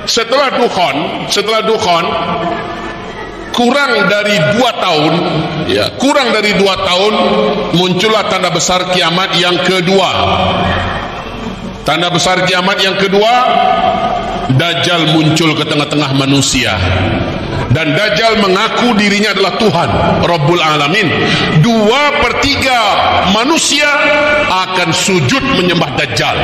setelah Dukhan kurang dari 2 tahun, ya, kurang dari 2 tahun muncullah tanda besar kiamat yang kedua. Tanda besar kiamat yang kedua, Dajjal muncul ke tengah-tengah manusia. Dan Dajjal mengaku dirinya adalah Tuhan Rabbul Alamin. 2/3 manusia akan sujud menyembah Dajjal.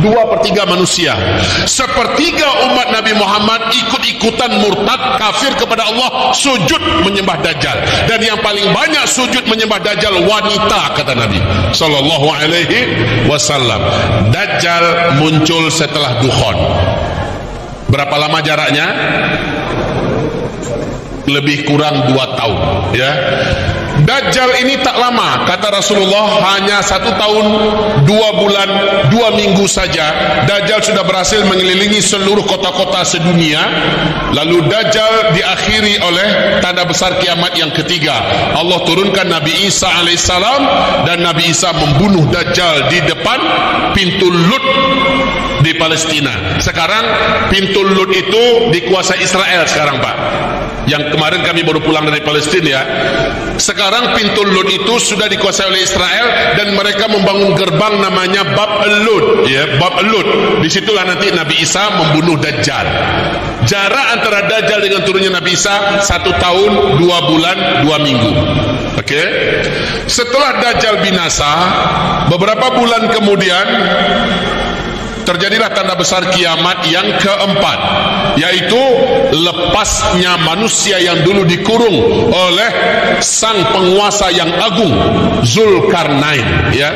2/3 manusia. 1/3 umat Nabi Muhammad ikut-ikutan murtad kafir kepada Allah, sujud menyembah Dajjal. Dan yang paling banyak sujud menyembah Dajjal wanita, kata Nabi sallallahu alaihi wasallam. Dajjal muncul setelah Dukhan. Berapa lama jaraknya? Lebih kurang 2 tahun, ya. Dajjal ini tak lama, kata Rasulullah, hanya 1 tahun 2 bulan 2 minggu saja Dajjal sudah berhasil mengelilingi seluruh kota-kota sedunia. Lalu Dajjal diakhiri oleh tanda besar kiamat yang ketiga. Allah turunkan Nabi Isa alaihissalam, dan Nabi Isa membunuh Dajjal di depan pintu Lut di Palestina. Sekarang pintu Lut itu dikuasai Israel sekarang, Pak. Yang kemarin kami baru pulang dari Palestina, ya. Sekarang pintu Lut itu sudah dikuasai oleh Israel, dan mereka membangun gerbang namanya Bab Lut, ya, Bab Lut. Disitulah nanti Nabi Isa membunuh Dajjal. Jarak antara Dajjal dengan turunnya Nabi Isa 1 tahun 2 bulan 2 minggu. Oke. Setelah Dajjal binasa, beberapa bulan kemudian terjadilah tanda besar kiamat yang keempat, yaitu lepasnya manusia yang dulu dikurung oleh sang penguasa yang agung, Zulkarnain, ya.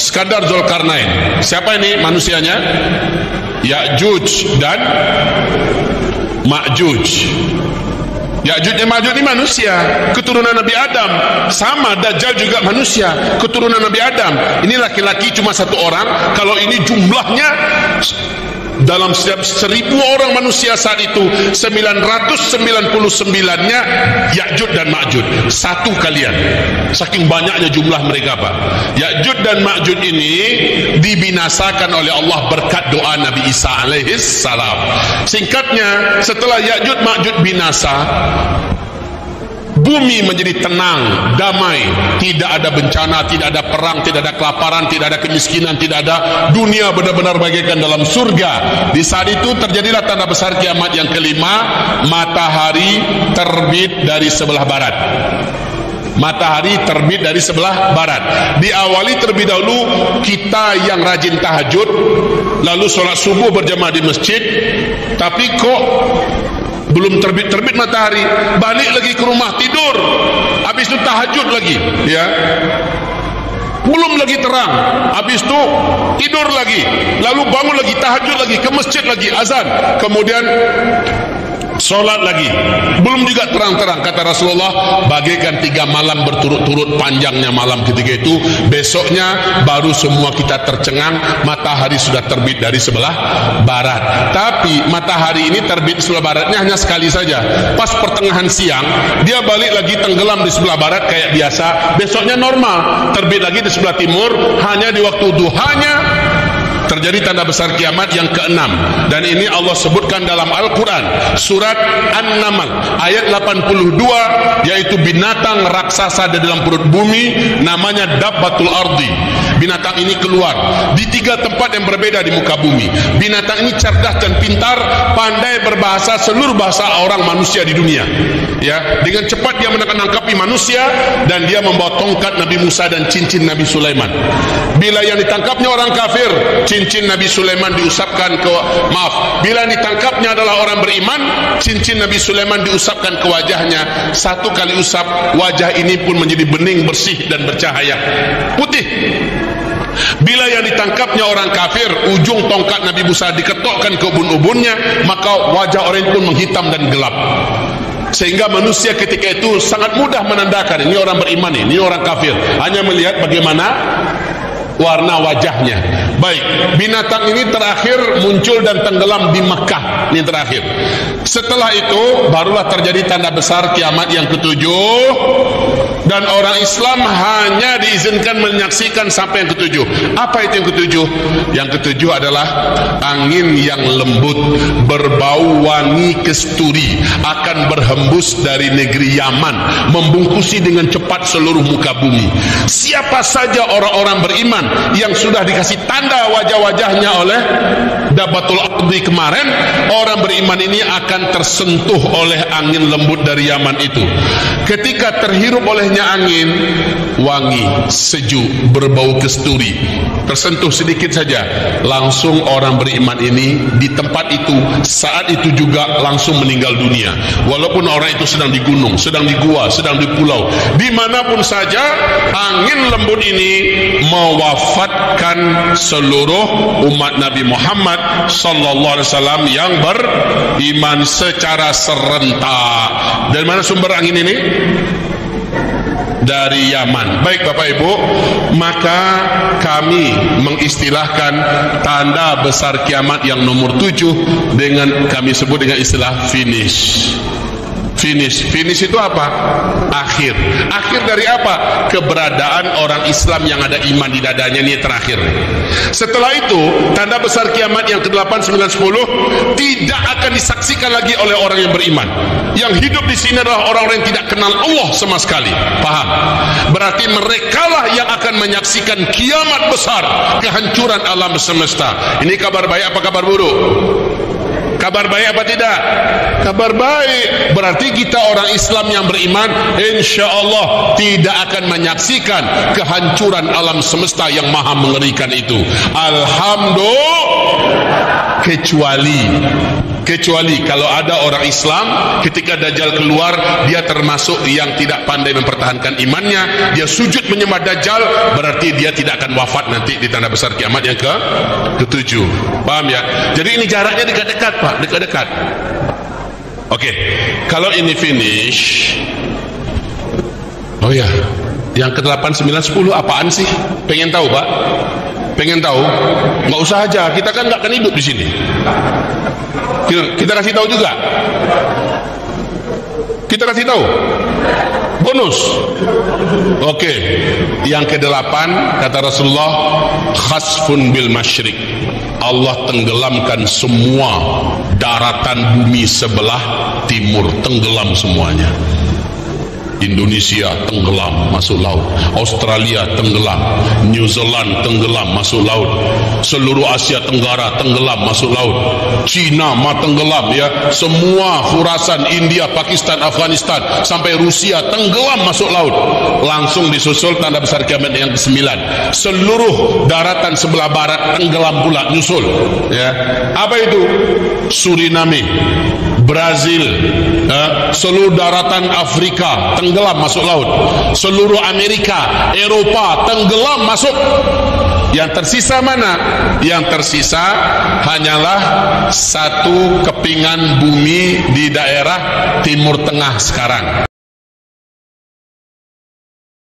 Iskandar Zulkarnain. Siapa ini manusianya? Ya'juj dan Ma'juj. Ya'juj dan Ma'juj ini manusia, keturunan Nabi Adam. Sama, Dajjal juga manusia, keturunan Nabi Adam. Ini laki-laki cuma 1 orang. Kalau ini jumlahnya, dalam setiap 1000 orang manusia saat itu, 999-nya Ya'juj dan Ma'juj. Satu kalian, saking banyaknya jumlah mereka, Pak. Ya'juj dan Ma'juj ini dibinasakan oleh Allah berkat doa Nabi Isa alaihissalam. Singkatnya, setelah Ya'juj Ma'juj binasa, bumi menjadi tenang, damai, tidak ada bencana, tidak ada perang, tidak ada kelaparan, tidak ada kemiskinan, tidak ada, dunia benar-benar bagaikan dalam surga. Di saat itu terjadilah tanda besar kiamat yang kelima, matahari terbit dari sebelah barat. Matahari terbit dari sebelah barat. Diawali terlebih dahulu kita yang rajin tahajud, lalu sholat subuh berjamaah di masjid, tapi kok belum terbit matahari, balik lagi ke rumah tidur, habis itu tahajud lagi, ya, belum lagi terang, habis itu tidur lagi, lalu bangun lagi, tahajud lagi, ke masjid lagi, azan, kemudian sholat lagi, belum juga terang-terang. Kata Rasulullah, bagaikan 3 malam berturut-turut panjangnya malam ketika itu. Besoknya baru semua kita tercengang, matahari sudah terbit dari sebelah barat. Tapi matahari ini terbit di sebelah baratnya hanya sekali saja. Pas pertengahan siang, dia balik lagi tenggelam di sebelah barat kayak biasa. Besoknya normal, terbit lagi di sebelah timur. Hanya di waktu duhanya terjadi tanda besar kiamat yang ke-6, dan ini Allah sebutkan dalam Al-Quran surat An-Naml ayat 82, yaitu binatang raksasa di dalam perut bumi namanya Dabbatul Ardi. Binatang ini keluar di 3 tempat yang berbeda di muka bumi. Binatang ini cerdas dan pintar, pandai berbahasa seluruh bahasa orang manusia di dunia, ya. Dengan cepat dia menangkapi manusia, dan dia membawa tongkat Nabi Musa dan cincin Nabi Sulaiman. Bila yang ditangkapnya orang kafir, cincin Nabi Sulaiman diusapkan ke, maaf, bila ditangkapnya adalah orang beriman, cincin Nabi Sulaiman diusapkan ke wajahnya. 1 kali usap, wajah ini pun menjadi bening, bersih dan bercahaya, putih. Bila yang ditangkapnya orang kafir, ujung tongkat Nabi Musa diketokkan ke ubun-ubunnya, maka wajah orang itu pun menghitam dan gelap. Sehingga manusia ketika itu sangat mudah menandakan ini orang beriman, ini orang kafir, hanya melihat bagaimana warna wajahnya. Baik, binatang ini terakhir muncul dan tenggelam di Mekah. Ini terakhir. Setelah itu barulah terjadi tanda besar kiamat yang ke-7, dan orang Islam hanya diizinkan menyaksikan sampai yang ke-7. Apa itu yang ke-7? Yang ke-7 adalah angin yang lembut berbau wangi kesturi akan berhembus dari negeri Yaman, membungkusi dengan cepat seluruh muka bumi. Siapa saja orang-orang beriman yang sudah dikasih tanda wajah-wajahnya oleh Dabatul Ardi kemarin, orang beriman ini akan tersentuh oleh angin lembut dari Yaman itu. Ketika terhirup olehnya angin, wangi, sejuk, berbau kesturi, tersentuh sedikit saja, langsung orang beriman ini di tempat itu, saat itu juga langsung meninggal dunia. Walaupun orang itu sedang di gunung, sedang di gua, sedang di pulau, dimanapun saja, angin lembut ini mewafatkan seluruh umat Nabi Muhammad sallallahu alaihi wasallam yang beriman secara serentak. Dari mana sumber angin ini? Dari Yaman. Baik Bapak Ibu, maka kami mengistilahkan tanda besar kiamat yang nomor 7 dengan kami sebut dengan istilah finish. Finish itu apa? Akhir. Akhir dari apa? Keberadaan orang Islam yang ada iman di dadanya, ini terakhir. Setelah itu, tanda besar kiamat yang ke-8, 9, 10 tidak akan disaksikan lagi oleh orang yang beriman. Yang hidup di sini adalah orang-orang yang tidak kenal Allah sama sekali. Paham? Berarti merekalah yang akan menyaksikan kiamat besar, kehancuran alam semesta. Ini kabar baik apa kabar buruk? Kabar baik apa tidak? Kabar baik. Berarti kita orang Islam yang beriman, insya Allah tidak akan menyaksikan kehancuran alam semesta yang maha mengerikan itu. Alhamdulillah. Kecuali kalau ada orang Islam ketika Dajjal keluar, dia termasuk yang tidak pandai mempertahankan imannya, dia sujud menyembah Dajjal, berarti dia tidak akan wafat nanti di tanda besar kiamat yang ke-7. Paham ya? Jadi ini jaraknya dekat-dekat Pak, dekat-dekat. Oke, kalau ini finish, oh ya, yang ke-8, 9, 10 apaan sih? Pengen tahu Pak? Pengen tahu? Nggak usah aja, kita kan nggak akan hidup di sini. Kita kasih tahu juga. Kita kasih tahu. Bonus. Oke. Yang ke-8 kata Rasulullah, khasfun bil masyriq. Allah tenggelamkan semua daratan bumi sebelah timur, tenggelam semuanya. Indonesia tenggelam masuk laut, Australia tenggelam, New Zealand tenggelam masuk laut, seluruh Asia Tenggara tenggelam masuk laut, Cina mah tenggelam ya, semua Khurasan, India, Pakistan, Afghanistan sampai Rusia tenggelam masuk laut. Langsung disusul tanda besar kiamat yang ke-9, seluruh daratan sebelah barat tenggelam pula, nyusul ya. Apa itu? Suriname, Brazil, seluruh daratan Afrika tenggelam masuk laut, seluruh Amerika, Eropa tenggelam masuk. Yang tersisa mana? Yang tersisa hanyalah satu kepingan bumi di daerah Timur Tengah sekarang.